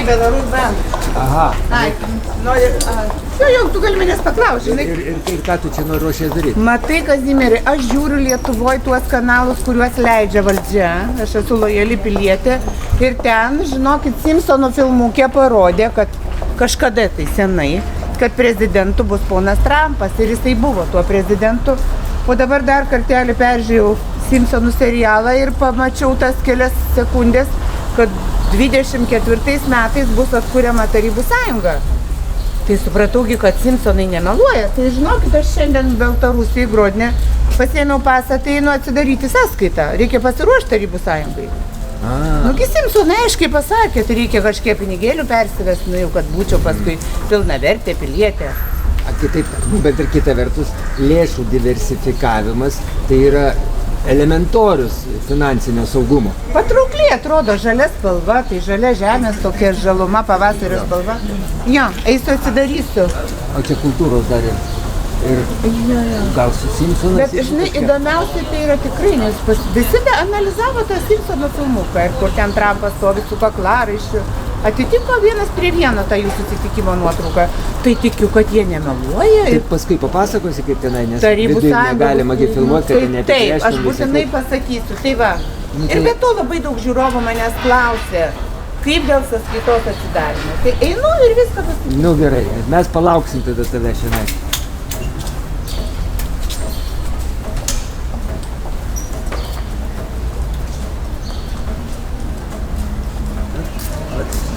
Belarus bendras. Aha. Ai, nori... Jau, tu gali manęs paklausti, žinai. Ir ką tu čia nori ruošies daryti? Matai, Kazimierai, aš žiūriu Lietuvoje tuos kanalus, kuriuos leidžia valdžia. Aš esu lojali pilietė. Ir ten, žinokit, Simpsonų filmukė parodė, kad kažkada tai senai, kad prezidentu bus ponas Trumpas. Ir jisai buvo tuo prezidentu. O dabar dar kartelį peržiūrėjau Simpsonų serialą ir pamačiau tas kelias sekundės, kad 24 metais bus atkuriama Tarybų sąjunga. Tai suprataugi, kad Simpsonai nemeluoja. Tai žinokit, aš šiandien Baltarusijai Grodne pasiėmiau pasą, tai einu atsidaryti sąskaitą. Reikia pasiruošti Tarybų sąjungai. Nugi Simpsonai aiškiai pasakė, tai reikia kažkiek pinigėlių persivesti, nu jau kad būčiau paskui pilnavertė pilietė. Kitaip, bet ir kita vertus, lėšų diversifikavimas tai yra elementorius finansinio saugumo. Patraukliai atrodo žalia spalva, tai žalia žemės, tokia žaluma, pavasario spalva. Jo, eisiu atsidarysiu. O čia kultūros dar ir gal su Simpsonais. Bet žinai, įdomiausia tai yra tikrai, nes visi analizavo tą Simpsono filmuką, ir kur ten Trumpas stovi su kaklaraiščiu. Atitiko vienas prie vieno tą jų susitikimo nuotrauką. Tai tikiu, kad jie nemeluoja. Tai paskui papasakosi, kaip tenai, nes Tarybų viduj sąjungos- negalima filmuoti, kad neapibrėžtum. Taip, aš būtinai pasakysiu. Tai va. Ir be to labai daug žiūrovų manęs klausė, kaip dėl sąskaitos atsidarimo. Tai einu ir viską pasakysiu. Nu gerai, mes palauksim tada tave šiandien. Вот,